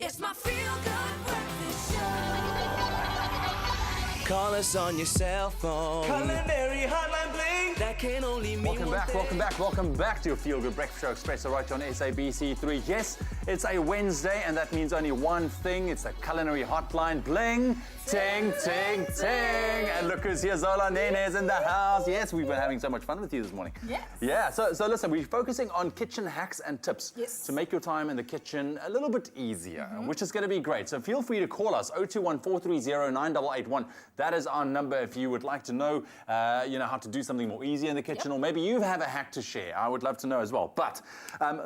It's my feel-good breakfast show. Call us on your cell phone. Culinary Hotline bling. That can only mean Welcome one back, thing. welcome back to your Feel Good Breakfast Show Expresso right here on SABC3. Yes, it's a Wednesday, and that means only one thing. It's the Culinary Hotline bling. Ting, ting, ting. And look who's here, Zola. Nene is in the house. Yes, we've been having so much fun with you this morning. Yes. Yeah, so listen, we're focusing on kitchen hacks and tips Yes. to make your time in the kitchen a little bit easier, which is going to be great. So feel free to call us, 021-430-9881. That is our number if you would like to know, how to do something more easy in the kitchen, or maybe you have a hack to share. I would love to know as well. But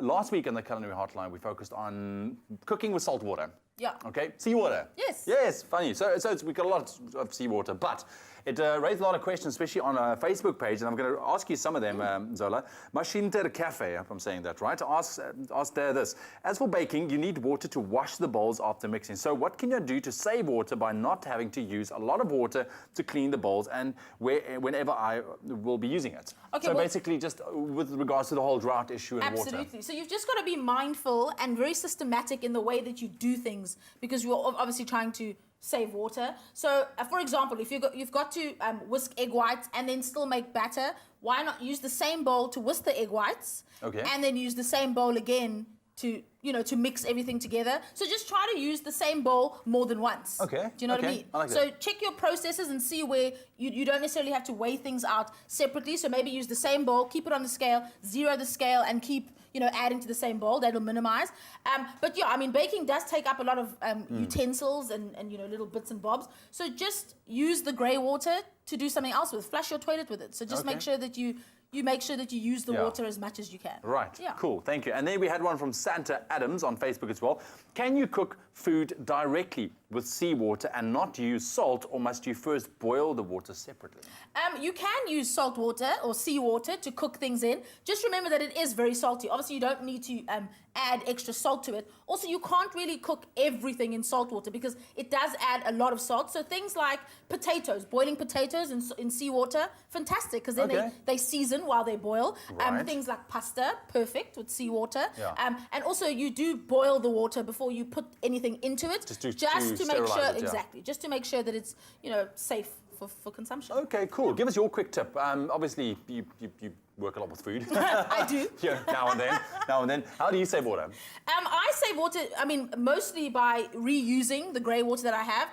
last week on the Culinary Hotline, we focused on cooking with salt water. Yeah. Okay, seawater. Yes. Yes, funny. So we've got a lot of seawater, but it raised a lot of questions, especially on our Facebook page, and I'm going to ask you some of them, Zola. Mashinter Cafe, if I'm saying that right, asked there this. As for baking, you need water to wash the bowls after mixing. So what can you do to save water by not having to use a lot of water to clean the bowls and whenever I will be using it? Okay, so well, basically just with regards to the whole drought issue and water. Absolutely. So you've just got to be mindful and very systematic in the way that you do things, because you're obviously trying to save water. So, for example, if you've got to whisk egg whites and then still make batter, why not use the same bowl to whisk the egg whites, Okay. and then use the same bowl again to mix everything together. So just try to use the same bowl more than once. Okay, Do you know what I okay, mean? I like So that. check your processes and see where you don't necessarily have to weigh things out separately. So maybe use the same bowl, keep it on the scale, zero the scale, and keep adding to the same bowl. That'll minimize. But yeah, I mean, baking does take up a lot of utensils and little bits and bobs. So just use the grey water to do something else with. Flush your toilet with it. So just Okay. make sure that you make sure that you use the Yeah. water as much as you can. Right, Yeah. cool, thank you. And then we had one from Santa Adams on Facebook as well. Can you cook food directly with seawater and not use salt, or must you first boil the water separately? You can use salt water or seawater to cook things in. Just remember that it is very salty. Obviously, you don't need to add extra salt to it. Also, you can't really cook everything in salt water because it does add a lot of salt. So things like potatoes, boiling potatoes in seawater, fantastic, because then Okay. they season while they boil. Right. Things like pasta, perfect with seawater. Yeah. And also, you do boil the water before you put anything into it. Just to make sterilize sure, it, yeah. exactly, just to make sure that it's safe for consumption. Okay, cool. Give us your quick tip. Obviously, you work a lot with food. I do. Yeah, now and then. How do you save water? I save water, mostly by reusing the grey water that I have.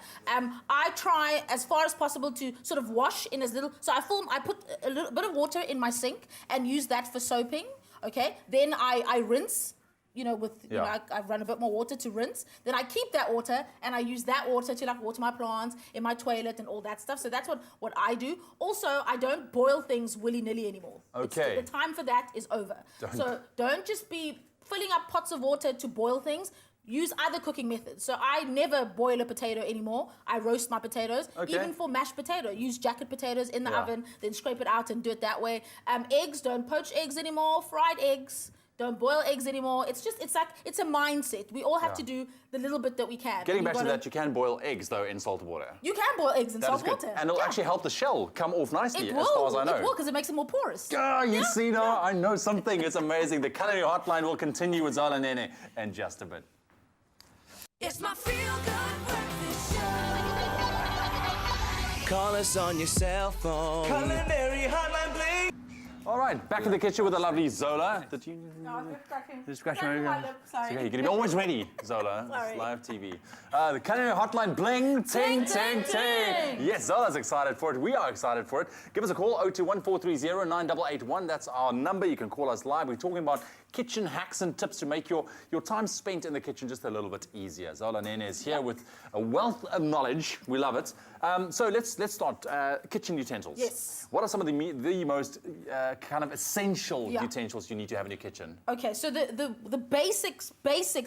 I try as far as possible to sort of wash in as little. So I put a little bit of water in my sink and use that for soaping. Okay. Then I rinse. I run a bit more water to rinse. Then I keep that water and I use that water to water my plants in my toilet and all that stuff. So that's what I do. Also, I don't boil things willy-nilly anymore. Okay. The time for that is over. So don't just be filling up pots of water to boil things. Use other cooking methods. So I never boil a potato anymore. I roast my potatoes. Okay. Even for mashed potato, use jacket potatoes in the Yeah. oven, then scrape it out and do it that way. Eggs, don't poach eggs anymore. Fried eggs. Don't boil eggs anymore. It's a mindset. We all have to do the little bit that we can. Getting You've back to gotta- that, you can boil eggs, though, in salt water. You can boil eggs in That is salt good. water. And it'll Yeah. actually help the shell come off nicely, It as far as I know. will, because it makes it more porous. Ah, you see now, I know something. It's amazing. The Culinary Hotline will continue with Zola and Nene in just a bit. It's my feel-good breakfast show. Call us on your cell phone. Culinary Hotline bling. All right, back in the kitchen with the lovely Zola. Did you... No, it's scratching. Just scratch Scratching my my lip, sorry. It's okay, you're going to be always ready, Zola. Sorry. It's live TV. The Culinary Hotline bling, ting, ting, ting. Yes, Zola's excited for it. We are excited for it. Give us a call, 021-430-9881. That's our number. You can call us live. We're talking about kitchen hacks and tips to make your time spent in the kitchen just a little bit easier. Zola Nene is here with a wealth of knowledge. We love it. So let's start. Kitchen utensils. Yes. What are some of the most kind of essential Yeah. utensils you need to have in your kitchen? Okay, so the basics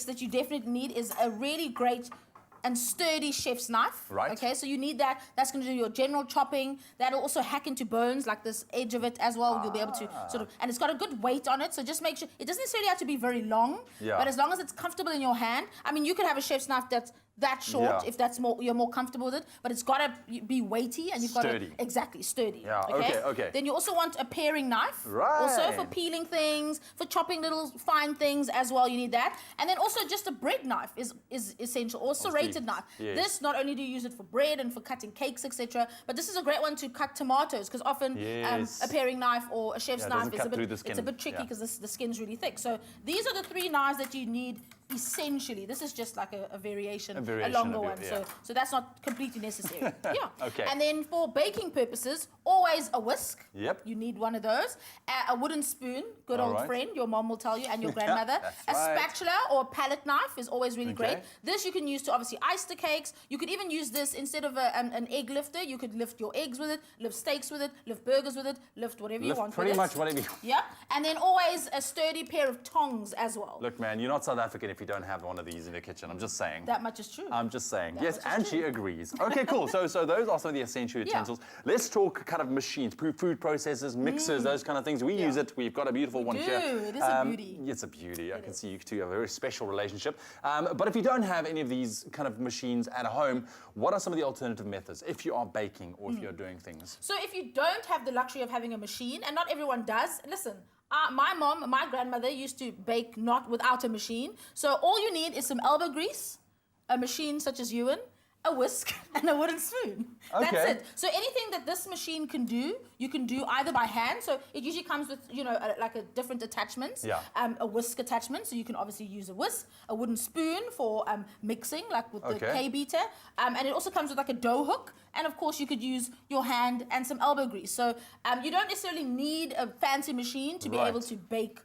that you definitely need is a really great and sturdy chef's knife. Right. Okay, so you need that. That's going to do your general chopping. That'll also hack into bones, like this edge of it as well. You'll be able to sort of, and it's got a good weight on it. So just make sure it doesn't necessarily have to be very long. Yeah. But as long as it's comfortable in your hand. I mean, you could have a chef's knife that short Yeah. if that's you're more comfortable with it, but it's got to be weighty and you've got to Sturdy. exactly sturdy. Yeah, okay. Then you also want a paring knife, Right. also for peeling things, for chopping little fine things as well. You need that, and then also just a bread knife is essential, or serrated knife. Yes. This not only do you use it for bread and for cutting cakes, etc., but this is a great one to cut tomatoes because often Yes. a paring knife or a chef's Yeah, it knife doesn't is cut a bit through the skin. it's a bit tricky Yeah. because the skin's really thick. So these are the 3 knives that you need essentially. This is just like a variation, a longer of it, one. yeah. So that's not completely necessary. Yeah. Okay. And then for baking purposes, always a whisk. Yep. You need one of those. A wooden spoon, good All old right. friend, your mom will tell you, and your grandmother. that's A right. spatula or a palette knife is always really Okay. great. This you can use to obviously ice the cakes. You could even use this instead of an egg lifter. You could lift your eggs with it, lift steaks with it, lift burgers with it, lift whatever you Lift want pretty with much it. whatever you Yeah. And then always a sturdy pair of tongs as well. Look, man, you're not South African if you don't have one of these in your kitchen. I'm just saying. That much is true. I'm just saying. That Yes, much is and she true. agrees. Okay, cool. So those are some of the essential utensils. Let's talk kind of machines, food processors, mixers, those kind of things. We use it. We've got a beautiful one do. here. It is a beauty. It's a beauty. I can see you two have a very special relationship. But if you don't have any of these kind of machines at home, what are some of the alternative methods if you are baking or if you're doing things? So if you don't have the luxury of having a machine, and not everyone does, listen, my mom, my grandmother used to bake not without a machine. So all you need is some elbow grease, a machine such as Ewan, a whisk, and a wooden spoon. Okay. That's it. So anything that this machine can do, you can do either by hand. So it usually comes with, like a different attachments. Yeah. A whisk attachment, so you can obviously use a whisk, a wooden spoon for mixing, like with the Okay. K beater, and it also comes with like a dough hook, and of course you could use your hand and some elbow grease. So you don't necessarily need a fancy machine to be Right. able to bake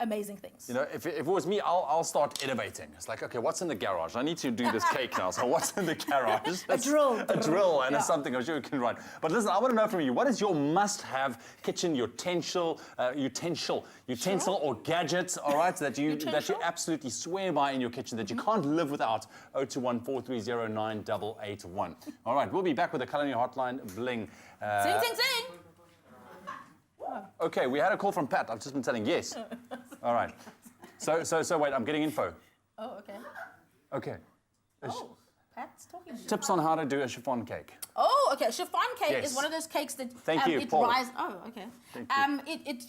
amazing things. You know, if it was me, I'll start innovating. It's like, okay, what's in the garage? I need to do this cake now. So what's in the garage? A drill. A drill and Yeah. something I'm sure you can run. But listen, I want to know from you, what is your must-have kitchen utensil or gadget, all right, that you Utensil? absolutely swear by in your kitchen that you can't live without? 021-430-9881. All right, we'll be back with the Culinary Hotline bling. Sing, sing, sing. Okay, we had a call from Pat. I've just been telling yes. All right. So wait, I'm getting info. Oh, okay. Okay. Oh, Pat's talking to you. Tips on how to do a chiffon cake. Oh, okay. Chiffon cake Yes. is one of those cakes that Thank you, it Paul. rises. Oh, okay.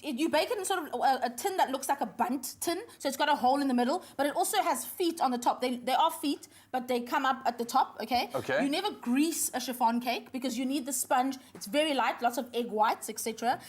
You bake it in sort of a tin that looks like a bundt tin, so it's got a hole in the middle, but it also has feet on the top. They are feet, but they come up at the top. Okay. Okay. You never grease a chiffon cake because you need the sponge. It's very light, lots of egg whites, etc.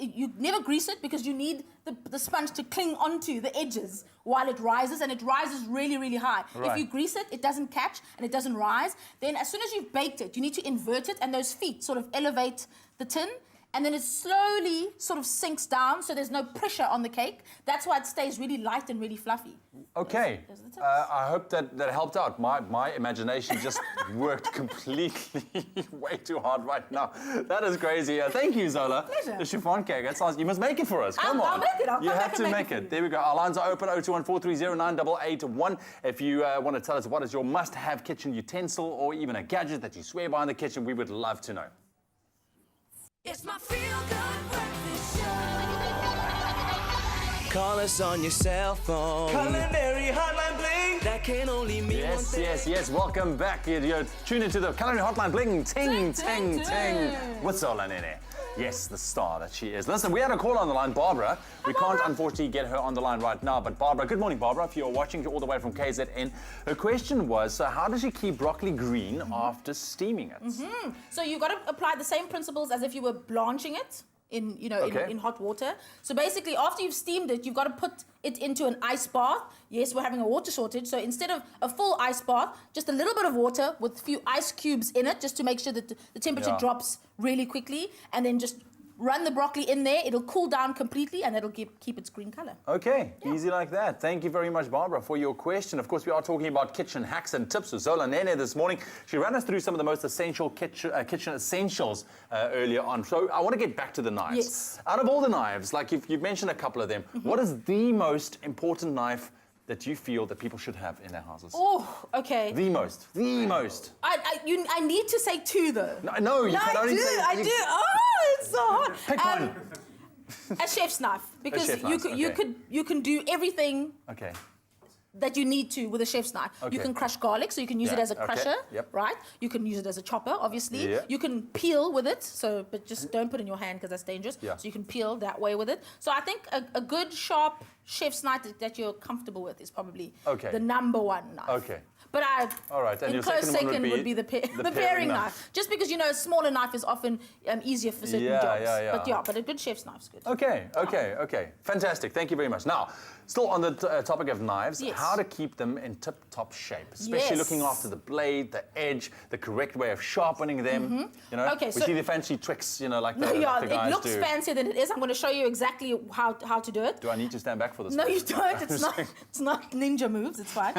You never grease it because you need the sponge to cling onto the edges while it rises, and it rises really, really high. Right. If you grease it, it doesn't catch and it doesn't rise. Then as soon as you've baked it, you need to invert it, and those feet sort of elevate the tin, and then it slowly sort of sinks down, so there's no pressure on the cake. That's why it stays really light and really fluffy. Okay. Those are the tips. I hope that helped out. My imagination just worked completely way too hard right now. That is crazy. Thank you, Zola. Pleasure. The chiffon cake. That sounds. You must make it for us. Come I'll on. make it. I'll You come have back to and make make it it. for There we go. Our lines are open. 021-430-9881. If you want to tell us what is your must-have kitchen utensil or even a gadget that you swear by in the kitchen, we would love to know. It's my feel-good breakfast show. Call us on your cell phone. Culinary Hotline Bling. That can only mean one thing. Yes. Welcome back. You're tuned into the Culinary Hotline bling. Ting, Ting, ting, ting. ting. With Zola Nene. Yes, the star that she is. Listen, we had a call on the line, Barbara. We can't, unfortunately, get her on the line right now. But Barbara, good morning, Barbara. If you're watching all the way from KZN, her question was, so how does she keep broccoli green after steaming it? So you've got to apply the same principles as if you were blanching it in hot water. So basically, after you've steamed it, you've got to put it into an ice bath. Yes, we're having a water shortage, so instead of a full ice bath, just a little bit of water with a few ice cubes in it, just to make sure that the temperature Yeah. drops really quickly, and then just run the broccoli in there. It'll cool down completely, and it'll keep its green color. Okay, easy like that. Thank you very much, Barbara, for your question. Of course, we are talking about kitchen hacks and tips with Zola Nene this morning. She ran us through some of the most essential kitchen essentials earlier on. So I want to get back to the knives. Yes. Out of all the knives, like you've mentioned a couple of them, what is the most important knife that you feel that people should have in their houses? Oh, okay. The most. I need to say two though. No, you can only say... I do. Oh, it's so hard. Pick one. A chef's knife, because chef's knife, okay. you can do everything Okay. that you need to with a chef's knife. You can crush garlic, so you can use it as a crusher, Yep. right? You can use it as a chopper, obviously. Yeah. You can peel with it, but just don't put it in your hand because that's dangerous. Yeah. So you can peel that way with it. So I think a good, sharp chef's knife that you're comfortable with is probably the number one knife. Okay. But All right, and in your close second one would be the paring knife. Just because, you know, a smaller knife is often easier for certain jobs. But a good chef's knife is good. Okay. Fantastic. Thank you very much. Now, still on the topic of knives, how to keep them in tip-top shape, especially looking after the blade, the edge, the correct way of sharpening them. You know, we see the fancy tricks, you know, like the guys do. It looks fancier than it is. I'm going to show you exactly how to do it. Do I need to stand back for this? No, you don't. It's not ninja moves. It's fine.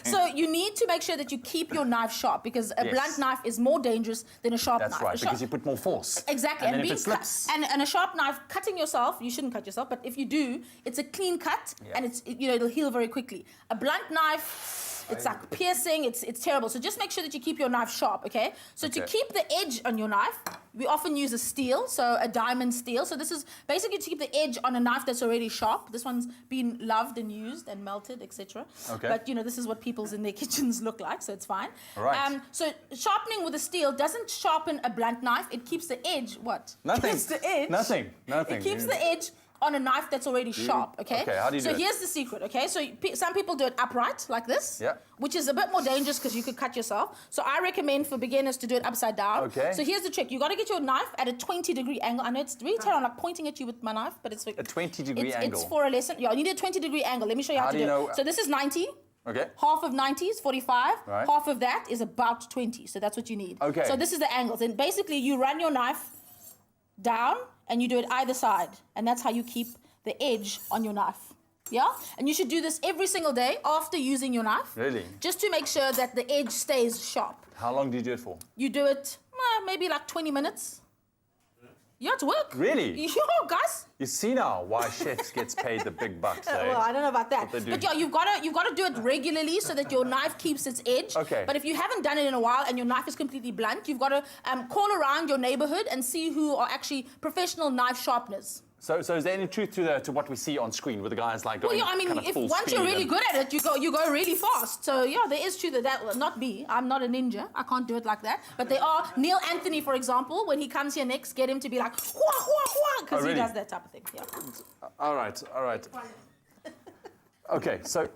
So you need to make sure that you keep your knife sharp because a blunt knife is more dangerous than a sharp knife. That's right, because you put more force. Exactly. And then if it slips. And a sharp knife, cutting yourself, you shouldn't cut yourself, but if you do, it's a clean cut and it'll heal very quickly. A blunt knife, it's like piercing, it's terrible. So just make sure that you keep your knife sharp, okay? So to keep the edge on your knife, we often use a steel, so a diamond steel. So this is basically to keep the edge on a knife that's already sharp. This one's been loved and used and melted, etc. Okay. But you know, this is what people's in their kitchens look like, so it's fine. Right. So sharpening with a steel doesn't sharpen a blunt knife. It keeps the edge, what? Nothing. Keeps the edge. Nothing. It keeps the edge on a knife that's already sharp, okay? Okay, how do you do it? So here's the secret, okay? So some people do it upright, like this, which is a bit more dangerous because you could cut yourself. So I recommend for beginners to do it upside down. Okay. So here's the trick. You got to get your knife at a 20-degree angle. I know it's really terrible, I'm like pointing at you with my knife, but it's... A 20-degree angle? It's for a lesson. Yeah, you need a 20-degree angle. Let me show you how to do it. So this is 90. Okay. Half of 90 is 45. Right. Half of that is about 20. So that's what you need. Okay. So this is the angles. And basically, you run your knife down and you do it either side. And that's how you keep the edge on your knife. Yeah? And you should do this every single day after using your knife. Really? Just to make sure that the edge stays sharp. How long do you do it for? You do it maybe like 20 minutes. Yeah, it's work. Really? Yo, guys. You see now why chefs gets paid the big bucks, eh? Well, I don't know about that. But yeah, you've got to do it regularly so that your knife keeps its edge. Okay. But if you haven't done it in a while and your knife is completely blunt, you've got to call around your neighborhood and see who are actually professional knife sharpeners. So is there any truth to what we see on screen with the guys like going Well, yeah, I mean, kind of if full once speed you're really and- good at it, you go really fast. So yeah, there is truth to that. Well, not me. I'm not a ninja. I can't do it like that. But there are Neil Anthony, for example. When he comes here next, get him to be like wah wah wah, because really? he does that type of thing. Yeah. All right. Okay, so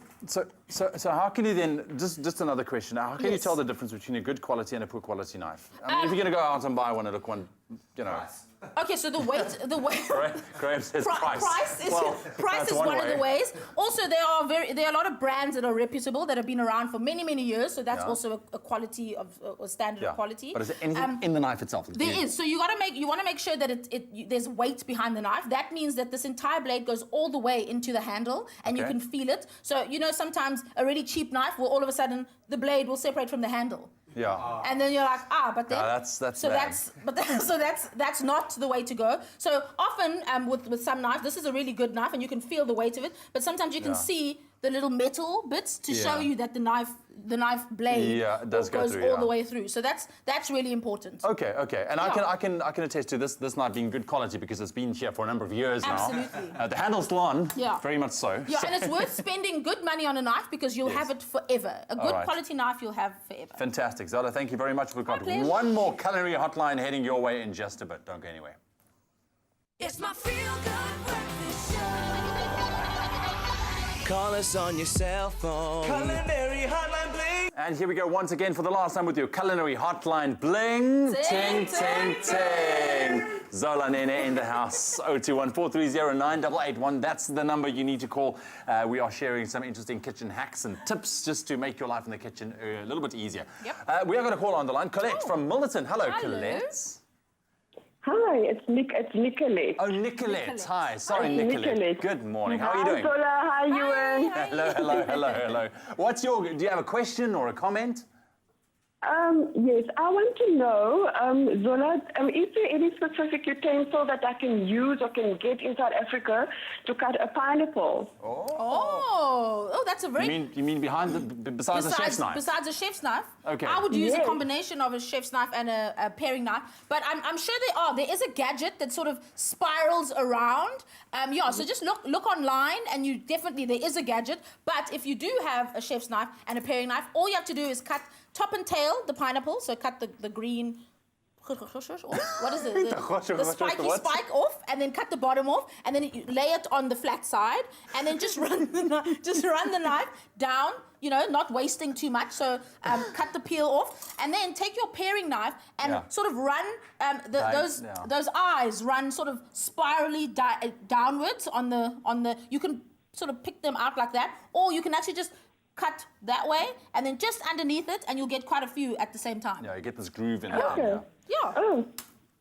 how can you then, just another question, how can you tell the difference between a good quality and a poor quality knife? I mean, if you're going to go out and buy one, look one, you know. Okay, so the weight. Graham says price. Price is, Well, price that's is one one of way. the ways. Also, there are a lot of brands that are reputable that have been around for many years. So that's also a quality of a standard of quality. But is there anything in the knife itself? There is. So you want to make sure that there's weight behind the knife. That means that this entire blade goes all the way into the handle, and you can feel it. So you know, sometimes a really cheap knife will all of a sudden the blade will separate from the handle. Yeah. And then you're like, but then that's that's not the way to go. So often with some knives, this is a really good knife and you can feel the weight of it, but sometimes you can see the little metal bits to show you that the knife blade does goes through, all the way through. So that's really important. Okay. And I can attest to this knife being good quality because it's been here for a number of years now. Absolutely. The handle's still on. Yeah. Very much so. Yeah, and it's worth spending good money on a knife because you'll have it forever. A good right. quality knife you'll have forever. Fantastic. Zola, thank you very much. We've got pleasure. one more Culinary Hotline heading your way in just a bit. Don't go anywhere. It's my feel-good breakfast show. Call us on your cell phone. Culinary Hotline Bling. And here we go once again for the last time with your Culinary Hotline Bling. Ting, ting, ting. Zola, Nene in the house. 021-430-9881. That's the number you need to call. We are sharing some interesting kitchen hacks and tips just to make your life in the kitchen a little bit easier. Yep. We are going to call on the line Colette from Milnerton. Hello, Colette. Hi, it's Nicolette. Oh, Nicolette. Hi. Sorry, Hi, Nicolette. Nicolette. Good morning. How are you doing? Hi, Zola. Hi, Ewan. Hello. Do you have a question or a comment? Yes, I want to know, Zola, is there any specific utensil that I can use or can get in South Africa to cut a pineapple? Oh, that's a very... You mean behind besides the chef's knife? Besides a chef's knife. Okay. I would use a Yes. combination of a chef's knife and a paring knife. But I'm sure there is a gadget that sort of spirals around. So just look online and there is a gadget. But if you do have a chef's knife and a paring knife, all you have to do is cut top and tail the pineapple. So cut the green... What is it? The spiky spike off, and then cut the bottom off, and then you lay it on the flat side, and then just run the knife down. Not wasting too much. So cut the peel off, and then take your paring knife and sort of run those eyes run sort of spirally downwards on the. You can sort of pick them out like that, or you can actually just cut that way, and then just underneath it, and you'll get quite a few at the same time. Yeah, you get this groove in Okay. it. Yeah. Oh,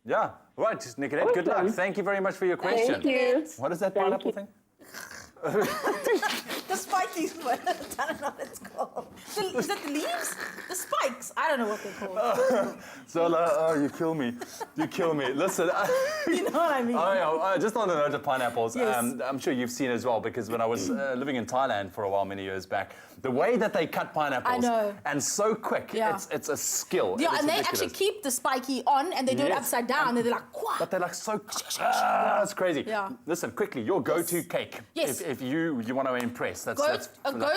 Yeah. Right, Nicolette, good luck. Awesome. Thank you very much for your question. thank you. What is that Thank pineapple you. thing? The spiky one. I don't know what it's called. Is that the leaves? The spikes. I don't know what they're called. Zola, you kill me. You kill me. Listen. You know what I mean? Just on the note of pineapples, Yes. I'm sure you've seen as well, because when I was living in Thailand for a while many years back, the way that they cut pineapples, I know. and so quick, Yeah. it's a skill. Yeah, It's and they ridiculous. actually keep the spiky on, and they do it Yes. upside down, and they're like, "Quah." But they're like so... That's crazy. Yeah. Listen, quickly, your go-to cake. Yes. If you want to impress. A go-to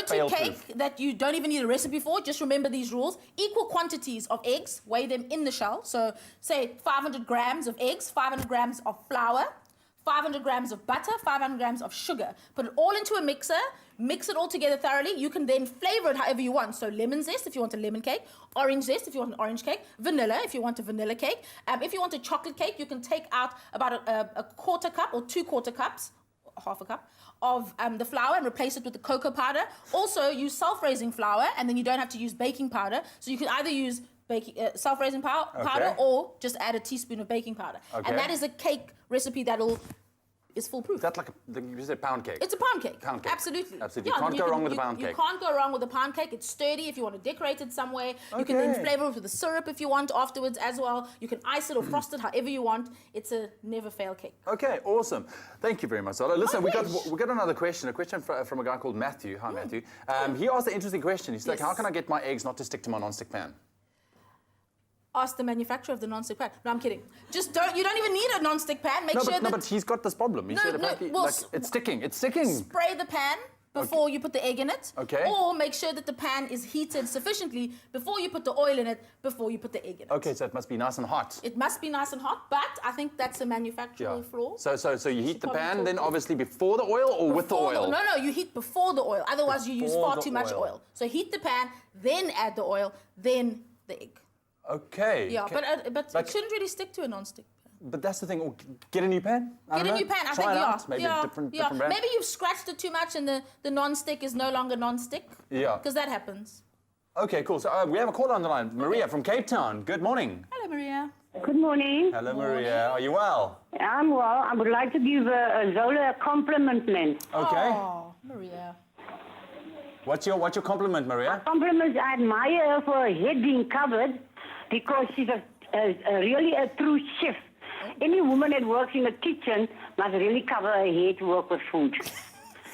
fail-proof. cake that you don't even need a recipe for. Just remember these rules. Equal quantities of eggs. Weigh them in the shell. So say 500 grams of eggs, 500 grams of flour, 500 grams of butter, 500 grams of sugar. Put it all into a mixer. Mix it all together thoroughly. You can then flavor it however you want. So lemon zest if you want a lemon cake, orange zest if you want an orange cake, vanilla if you want a vanilla cake. If you want a chocolate cake, you can take out about a quarter cup or 2 quarter cups, half a cup, of the flour and replace it with the cocoa powder. Also, use self-raising flour, and then you don't have to use baking powder. So you can either use self-raising powder or just add a teaspoon of baking powder. Okay. And that is a cake recipe is foolproof. That's like you said pound cake. It's a pound cake. Pound cake. Absolutely. Absolutely. You can't go wrong with a pound cake. You can't go wrong with a pound cake. It's sturdy if you want to decorate it some way. You can then Okay. flavor it with the syrup if you want afterwards as well. You can ice it or frost it however you want. It's a never-fail cake. Okay, awesome. Thank you very much, Zola. Listen, we wish. got another question. A question from a guy called Matthew. Hi, Matthew. He asked an interesting question. He's like, Yes. how can I get my eggs not to stick to my non-stick pan? Ask the manufacturer of the non-stick pan. No, I'm kidding. You don't even need a non-stick pan. Make sure that But he's got this problem. He said apparently, well, it's sticking. It's sticking. spray the pan before you put the egg in it. Okay. Or make sure that the pan is heated sufficiently before you put the oil in it, before you put the egg in it. Okay, so it must be nice and hot. It must be nice and hot, but I think that's a manufacturing flaw. So you heat the probably pan, talk then to- obviously before the oil or with the Before oil? No, you heat before the oil. Otherwise, you use Before far the too much oil. oil. So heat the pan, then add the oil, then the egg. Okay. Yeah, okay. but Like- it shouldn't really stick to a non-stick pan. But that's the thing. Get a new pan. I Get don't a new know. pan. I Try think it out. Maybe a different brand. Maybe you've scratched it too much, and the non-stick is no longer non-stick. Yeah. Because that happens. Okay, cool. So we have a caller on the line, Maria from Cape Town. Good morning. Hello, Maria. Good morning. Hello, Maria. Are you well? I'm well. I would like to give Zola a compliment, man. Okay. Oh, Maria. What's your compliment, Maria? Compliments, I admire her for her head being covered because she's really a true chef. Any woman that works in the kitchen must really cover her head to work with food.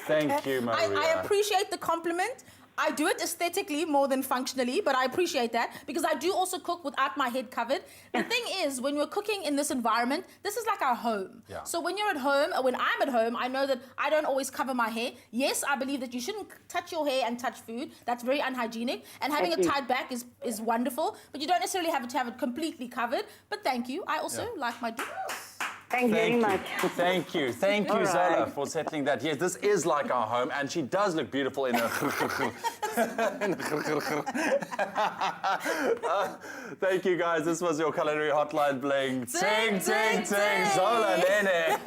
Thank you, Maria. I appreciate the compliment. I do it aesthetically more than functionally, but I appreciate that because I do also cook without my head covered. The thing is, when we're cooking in this environment, this is like our home. Yeah. So when you're at home, or when I'm at home, I know that I don't always cover my hair. Yes, I believe that you shouldn't touch your hair and touch food. That's very unhygienic. And having it tied back is wonderful, but you don't necessarily have to have it completely covered. But thank you. I also like my dress. Thank you very much. Thank you. Thank you, All Zola, right. for settling that. Yes, this is like our home, and she does look beautiful in her... Thank you, guys. This was your Culinary Hotline Bling. Ting, ting, ting. Zola, Nene.